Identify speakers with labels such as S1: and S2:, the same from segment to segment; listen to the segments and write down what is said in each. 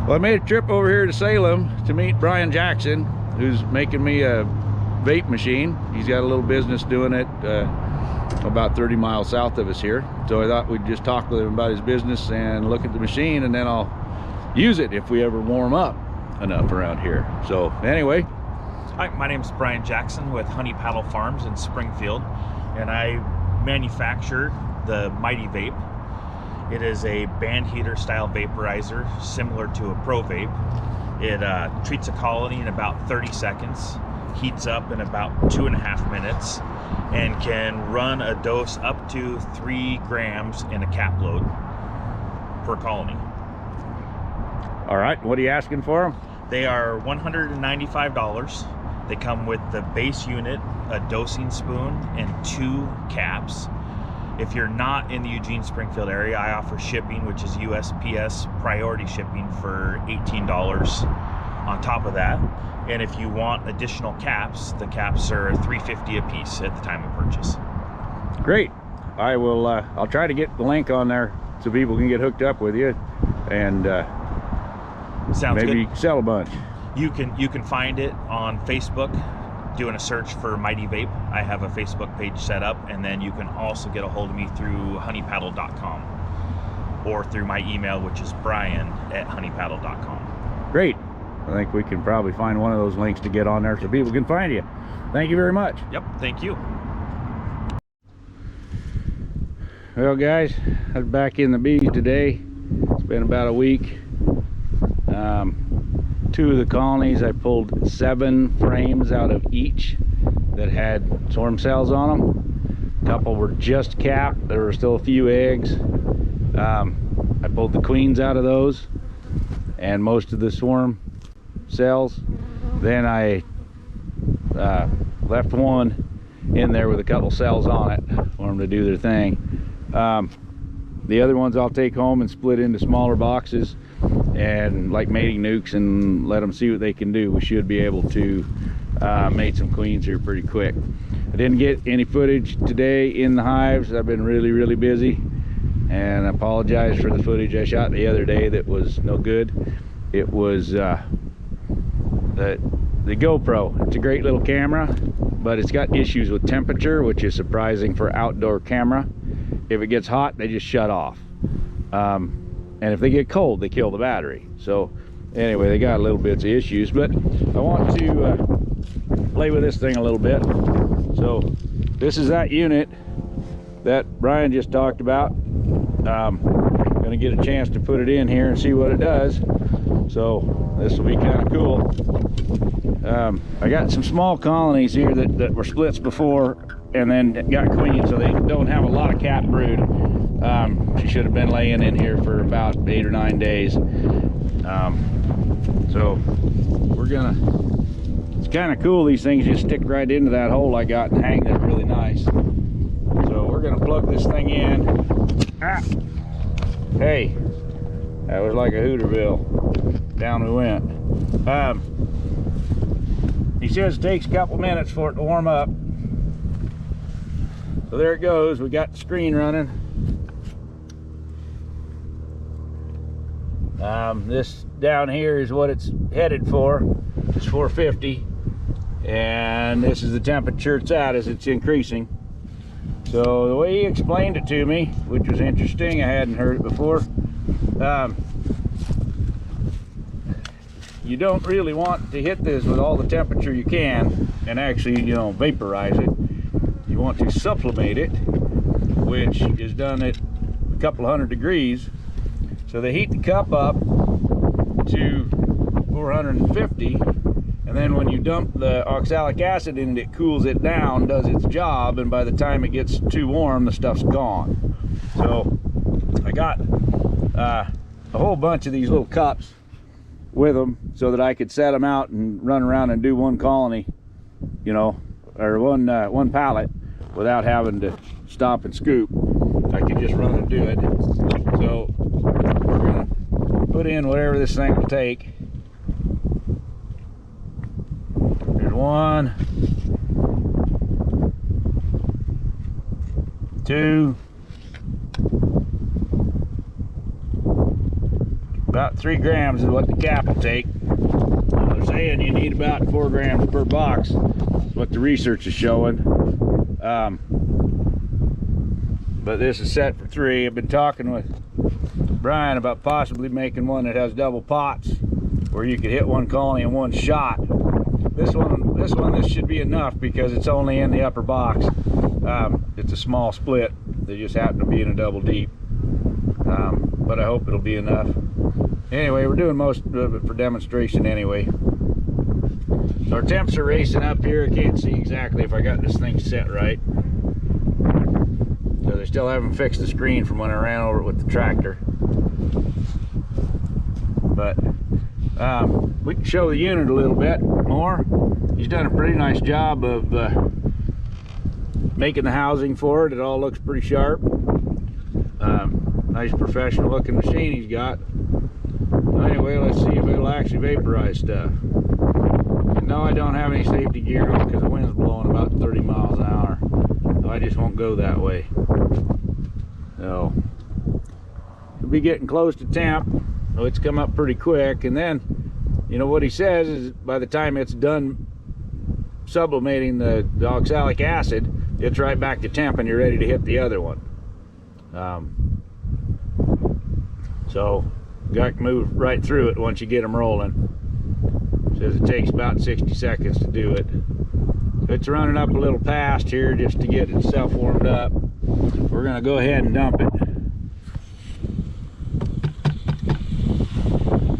S1: Well, I made a trip over here to Salem to meet Brian Jackson, who's making me a vape machine. He's got a little business doing it about 30 miles south of us here. So I thought we'd just talk with him about his business and look at the machine, and then I'll use it if we ever warm up enough around here. So anyway.
S2: Hi, my name is Brian Jackson with Honey Paddle Farms in Springfield, and I manufacture the Mighty Vape. It is a band heater style vaporizer similar to a Pro Vape. It treats a colony in about 30 seconds, heats up in about 2.5 minutes, and can run a dose up to 3 grams in a cap load per colony.
S1: All right, what are you asking for them?
S2: They are $195. They come with the base unit, a dosing spoon, and 2 caps. If you're not in the Eugene Springfield area, I offer shipping, which is USPS priority shipping for $18 on top of that. And if you want additional caps, the caps are $3.50 a piece at the time of purchase.
S1: Great. I will. I'll try to get the link on there so people can get hooked up with you, and
S2: Sounds
S1: maybe
S2: good.
S1: Sell a bunch.
S2: You can find it on Facebook, doing a search for Mighty Vape. I have a Facebook page set up, and then you can also get a hold of me through honeypaddle.com or through my email, which is brian@honeypaddle.com.
S1: Great. I think we can probably find one of those links to get on there so people can find you. Thank you very much.
S2: Yep, thank you.
S1: Well, guys, I was back in the bees today. It's been about a week. 2 of the colonies, I pulled 7 frames out of each that had swarm cells on them. A couple were just capped. There were still a few eggs. I pulled the queens out of those and most of the swarm cells. Then I left one in there with a couple cells on it for them to do their thing. The other ones I'll take home and split into smaller boxes and like mating nukes and let them see what they can do. We should be able to mate some queens here pretty quick. I didn't get any footage today in the hives. I've been really busy, and I apologize for the footage I shot the other day that was no good. It was the GoPro. It's a great little camera, but it's got issues with temperature, which is surprising for outdoor camera. If it gets hot, they just shut off. And if they get cold, they kill the battery. So anyway, they got little bits of issues, but I want to play with this thing a little bit. So this is that unit that Brian just talked about. Gonna get a chance to put it in here and see what it does. So this will be kind of cool. I got some small colonies here that were splits before and then got queens, so they don't have a lot of cap brood. She should have been laying in here for about 8 or 9 days. So we're gonna, it's kind of cool, these things just stick right into that hole I got and hang there really nice. So we're gonna plug this thing in. Hey, that was like a Hooterville. Down we went. He says it takes a couple minutes for it to warm up. So there it goes. We got the screen running. This down here is what it's headed for. It's 450, and this is the temperature it's at as it's increasing. So the way he explained it to me, which was interesting, I hadn't heard it before, you don't really want to hit this with all the temperature you can and actually, you know, vaporize it. You want to sublimate it, which is done at a couple 100 degrees. So they heat the cup up to 450, and then when you dump the oxalic acid in it, it cools it down, does its job, and by the time it gets too warm, the stuff's gone. So I got a whole bunch of these little cups with them so that I could set them out and run around and do one colony, you know, or one pallet without having to stop and scoop. I could just run and do it. So we're gonna put in whatever this thing will take. There's 1, 2, About 3 grams is what the cap will take. They're saying you need about 4 grams per box. That's what the research is showing. But this is set for 3. I've been talking with Brian about possibly making one that has double pots, where you could hit one colony in one shot. This should be enough because it's only in the upper box. It's a small split. They just happen to be in a double deep. But I hope it'll be enough. Anyway, we're doing most of it for demonstration anyway. So our temps are racing up here. I can't see exactly if I got this thing set right. So they still haven't fixed the screen from when I ran over it with the tractor. But we can show the unit a little bit more. He's done a pretty nice job of making the housing for it. It all looks pretty sharp. Nice professional looking machine he's got. Anyway, let's see if it'll actually vaporize stuff. No, I don't have any safety gear on because the wind's blowing about 30 miles an hour. So I just won't go that way. So we'll be getting close to temp. So it's come up pretty quick. And then, you know what he says is by the time it's done sublimating the oxalic acid, it's right back to temp and you're ready to hit the other one. So got to move right through it once you get them rolling. Says it takes about 60 seconds to do it. It's running up a little past here just to get itself warmed up. We're going to go ahead and dump it.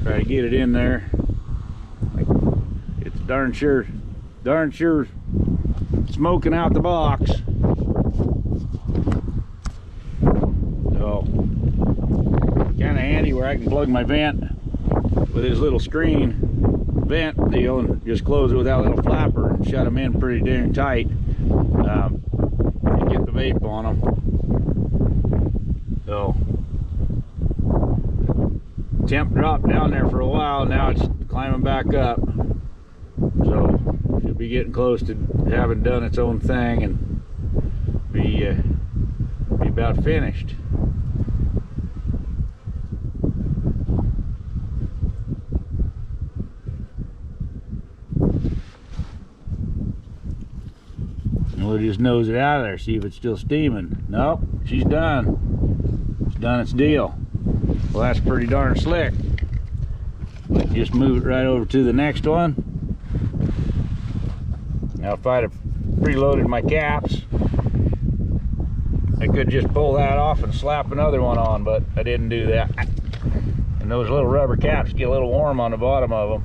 S1: Try to get it in there. It's darn sure smoking out the box. So kind of handy where I can plug my vent with his little screen vent deal and just close it with that little flapper and shut them in pretty dang tight and get the vape on them. So temp dropped down there for a while, now it's climbing back up, so should be getting close to having done its own thing and be about finished. We'll just nose it out of there, see if it's still steaming. Nope, she's done. It's done its deal. Well, that's pretty darn slick. Just move it right over to the next one. Now, if I'd have preloaded my caps, I could just pull that off and slap another one on, but I didn't do that. And those little rubber caps get a little warm on the bottom of them.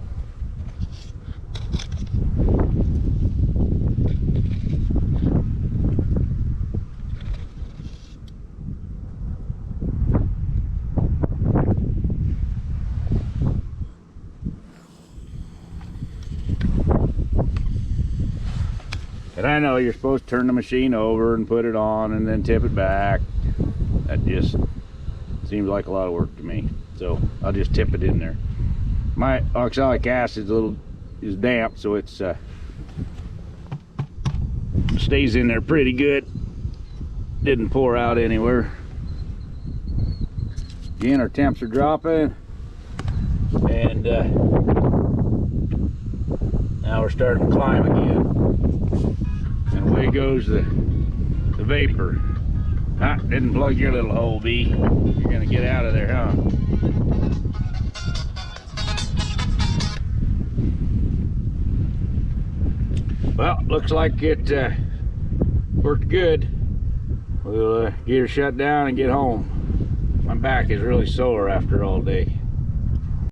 S1: And I know you're supposed to turn the machine over and put it on and then tip it back. That just seems like a lot of work to me. So I'll just tip it in there. My oxalic acid is damp, so it's stays in there pretty good. Didn't pour out anywhere. Again, our temps are dropping, and now we're starting to climb again. And away goes the vapor. Ah, didn't plug your little hole, B. You're gonna get out of there, huh? Well, looks like it worked good. We'll get her shut down and get home. My back is really sore after all day.